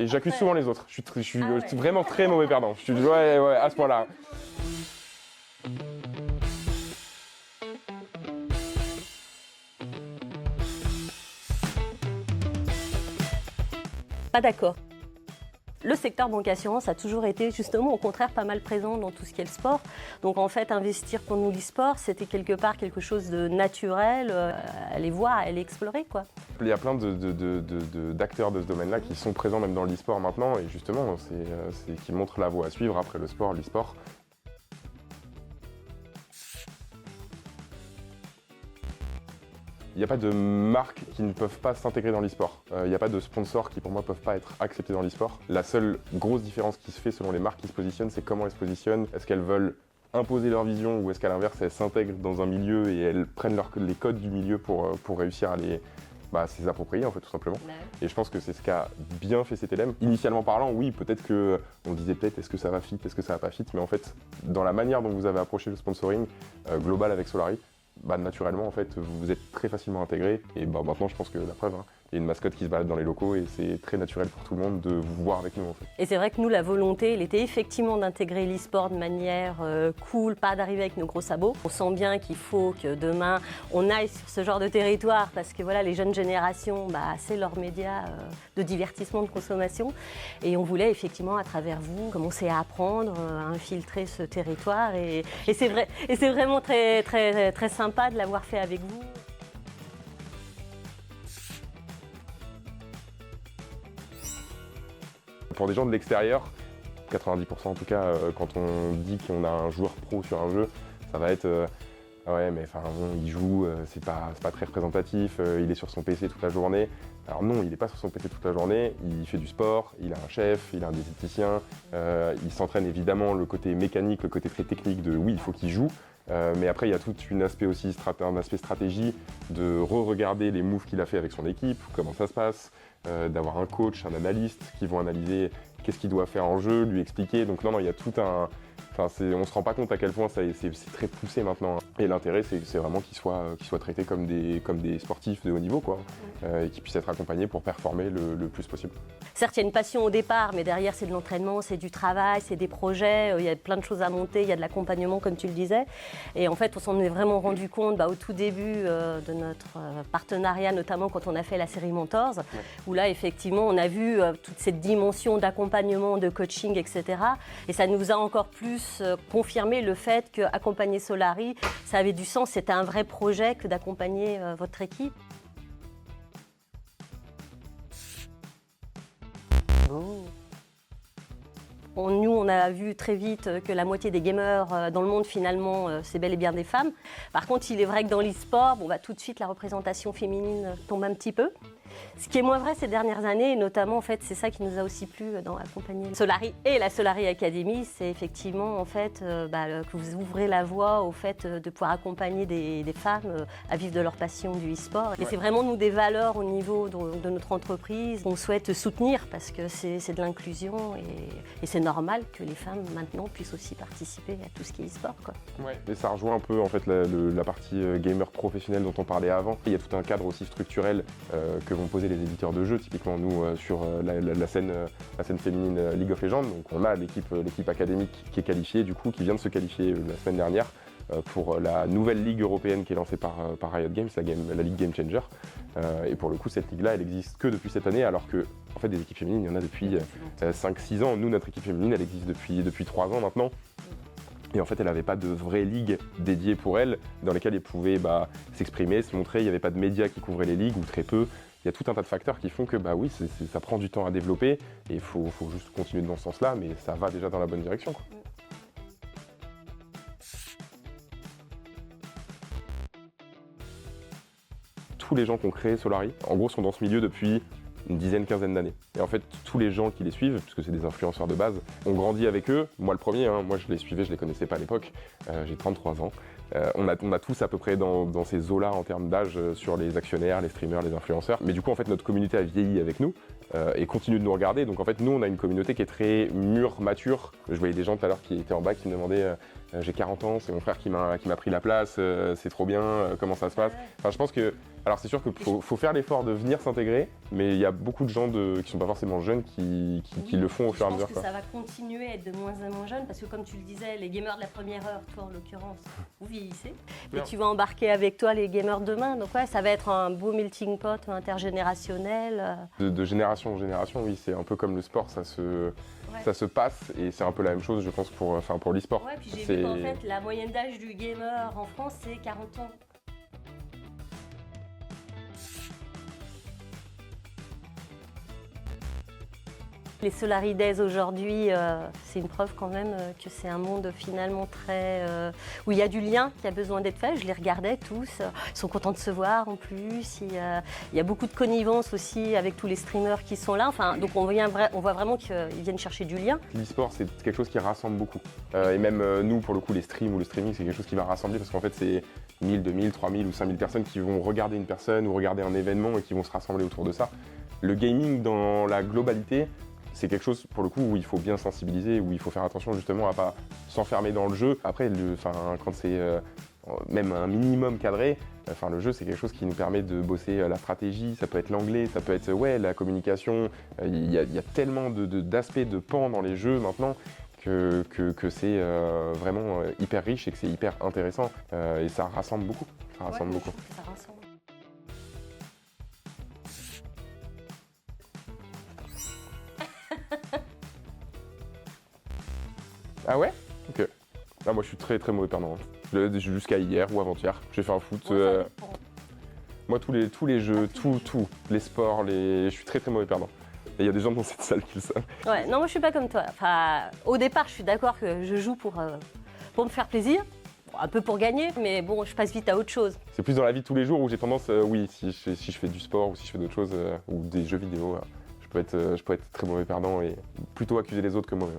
Et j'accuse souvent les autres. Je suis ouais. vraiment très mauvais perdant. Je suis ouais, à ce point-là. Pas d'accord. Le secteur banque assurance a toujours été justement au contraire pas mal présent dans tout ce qui est le sport. Donc en fait investir pour nous l'e-sport c'était quelque part quelque chose de naturel, aller voir, aller explorer quoi. Il y a plein d'acteurs de ce domaine-là qui sont présents même dans l'e-sport maintenant et justement c'est qui montrent la voie à suivre après le sport, l'e-sport. Il n'y a pas de marques qui ne peuvent pas s'intégrer dans l'e-sport. Il n'y a pas de sponsors qui, pour moi, ne peuvent pas être acceptés dans l'e-sport. La seule grosse différence qui se fait selon les marques qui se positionnent, c'est comment elles se positionnent. Est-ce qu'elles veulent imposer leur vision ou est-ce qu'à l'inverse, elles s'intègrent dans un milieu et elles prennent les codes du milieu pour réussir à s'y approprier, en fait, tout simplement. Et je pense que c'est ce qu'a bien fait CTLM. Initialement parlant, oui, peut-être qu'on disait est-ce que ça va fit, est-ce que ça va pas fit, mais en fait, dans la manière dont vous avez approché le sponsoring global avec Solary, naturellement, en fait, vous êtes très facilement intégré. Et maintenant, je pense que la preuve, il y a une mascotte qui se balade dans les locaux et c'est très naturel pour tout le monde de vous voir avec nous, en fait. Et c'est vrai que nous, la volonté, elle était effectivement d'intégrer l'e-sport de manière cool, pas d'arriver avec nos gros sabots. On sent bien qu'il faut que demain, on aille sur ce genre de territoire parce que voilà, les jeunes générations, c'est leur média de divertissement, de consommation. Et on voulait effectivement, à travers vous, commencer à apprendre, à infiltrer ce territoire. Et c'est vraiment très, très, très sympa de l'avoir fait avec vous. Pour des gens de l'extérieur, 90% en tout cas, quand on dit qu'on a un joueur pro sur un jeu, ça va être ouais mais enfin bon, il joue, c'est pas très représentatif, il est sur son PC toute la journée. Alors non, il n'est pas sur son PC toute la journée, il fait du sport, il a un chef, il a un diététicien, il s'entraîne évidemment le côté mécanique, le côté très technique de oui, il faut qu'il joue. Mais après, il y a tout un aspect aussi, un aspect stratégie, de re-regarder les moves qu'il a fait avec son équipe, comment ça se passe, d'avoir un coach, un analyste qui vont analyser qu'est-ce qu'il doit faire en jeu, lui expliquer. Donc non, il y a tout un... Enfin, on se rend pas compte à quel point c'est très poussé maintenant. Et l'intérêt, c'est vraiment qu'ils soient traités comme des sportifs de haut niveau, quoi, et qu'ils puissent être accompagnés pour performer le plus possible. Certes, il y a une passion au départ, mais derrière, c'est de l'entraînement, c'est du travail, c'est des projets, il y a plein de choses à monter, il y a de l'accompagnement, comme tu le disais. Et en fait, on s'en est vraiment rendu compte au tout début de notre partenariat, notamment quand on a fait la série Mentors, où là, effectivement, on a vu toute cette dimension d'accompagnement, de coaching, etc. Et ça nous a encore plus confirmé le fait qu'accompagner Solary, ça avait du sens, c'était un vrai projet que d'accompagner votre équipe. Nous, on a vu très vite que la moitié des gamers dans le monde, finalement, c'est bel et bien des femmes. Par contre, il est vrai que dans l'e-sport, tout de suite, la représentation féminine tombe un petit peu. Ce qui est moins vrai ces dernières années, et notamment, en fait, c'est ça qui nous a aussi plu dans accompagner Solary et la Solary Academy, c'est effectivement, en fait, que vous ouvrez la voie au fait de pouvoir accompagner des femmes à vivre de leur passion du e-sport. Et c'est vraiment, nous, des valeurs au niveau de notre entreprise qu'on souhaite soutenir parce que c'est de l'inclusion et c'est normal que les femmes, maintenant, puissent aussi participer à tout ce qui est e-sport, quoi. Ouais, et ça rejoint un peu, en fait, la partie gamer professionnelle dont on parlait avant. Il y a tout un cadre aussi structurel que vont poser les éditeurs de jeux, typiquement nous sur la scène féminine League of Legends. Donc on a l'équipe académique qui est qualifiée, du coup, qui vient de se qualifier la semaine dernière pour la nouvelle ligue européenne qui est lancée par Riot Games, la ligue Game Changer. Et pour le coup, cette ligue-là, elle existe que depuis cette année, alors que en fait, des équipes féminines, il y en a depuis 5-6 ans. Nous, notre équipe féminine, elle existe depuis 3 ans maintenant. Et en fait, elle n'avait pas de vraie ligue dédiée pour elle, dans lesquelles elle pouvait s'exprimer, se montrer. Il n'y avait pas de médias qui couvraient les ligues, ou très peu. Il y a tout un tas de facteurs qui font que oui, ça prend du temps à développer, et il faut juste continuer dans ce sens-là, mais ça va déjà dans la bonne direction, quoi. Tous les gens qui ont créé Solary, en gros, sont dans ce milieu depuis une quinzaine d'années. Et en fait, tous les gens qui les suivent, puisque c'est des influenceurs de base, ont grandi avec eux. Moi, le premier, moi je les suivais, je les connaissais pas à l'époque. J'ai 33 ans. On a tous à peu près dans ces eaux-là en termes d'âge sur les actionnaires, les streamers, les influenceurs. Mais du coup, en fait, notre communauté a vieilli avec nous et continue de nous regarder. Donc en fait, nous, on a une communauté qui est très mûre, mature. Je voyais des gens tout à l'heure qui étaient en bas qui me demandaient j'ai 40 ans, c'est mon frère qui m'a pris la place, c'est trop bien, comment ça se passe. Enfin, je pense que, alors c'est sûr qu'il faut faire l'effort de venir s'intégrer, mais il y a beaucoup de gens qui ne sont pas forcément jeunes qui le font au fur et à mesure. Je pense que ça va continuer à être de moins en moins jeune, parce que comme tu le disais, les gamers de la première heure, toi en l'occurrence, vous vieillissez, et tu vas embarquer avec toi les gamers de demain, donc ouais, ça va être un beau melting pot intergénérationnel. De génération en génération, oui, c'est un peu comme le sport, ça se passe, et c'est un peu la même chose, je pense, pour l'e-sport. Ouais, puis j'ai vu qu'en fait, la moyenne d'âge du gamer en France, c'est 40 ans. Les Solary Days aujourd'hui, c'est une preuve quand même que c'est un monde finalement très... où il y a du lien qui a besoin d'être fait. Je les regardais tous, ils sont contents de se voir en plus. Il y a beaucoup de connivence aussi avec tous les streamers qui sont là. Enfin, donc on voit vraiment qu'ils viennent chercher du lien. L'e-sport, c'est quelque chose qui rassemble beaucoup. Et même nous, pour le coup, les streams ou le streaming, c'est quelque chose qui va rassembler parce qu'en fait, c'est 1000, 2000, 3000 ou 5000 personnes qui vont regarder une personne ou regarder un événement et qui vont se rassembler autour de ça. Le gaming dans la globalité, c'est quelque chose, pour le coup, où il faut bien sensibiliser, où il faut faire attention justement à pas s'enfermer dans le jeu. Après, quand c'est même un minimum cadré, le jeu, c'est quelque chose qui nous permet de bosser la stratégie, ça peut être l'anglais, ça peut être la communication. Il y a tellement d'aspects, de pans dans les jeux maintenant que c'est vraiment hyper riche et que c'est hyper intéressant. Et ça rassemble beaucoup. Ça rassemble beaucoup. Ça rassemble. Ah ouais? Ok. Ah, moi je suis très très mauvais perdant. Jusqu'à hier ou avant-hier, j'ai fait un foot. Moi tous les jeux, tout, les sports, je suis très très mauvais perdant. Et il y a des gens dans cette salle qui le savent. Ouais, non, moi je suis pas comme toi. Enfin, au départ, je suis d'accord que je joue pour me faire plaisir, un peu pour gagner, mais bon, je passe vite à autre chose. C'est plus dans la vie de tous les jours où j'ai tendance, oui, si je fais du sport ou si je fais d'autres choses, ou des jeux vidéo, je peux être très mauvais perdant et plutôt accuser les autres que moi-même.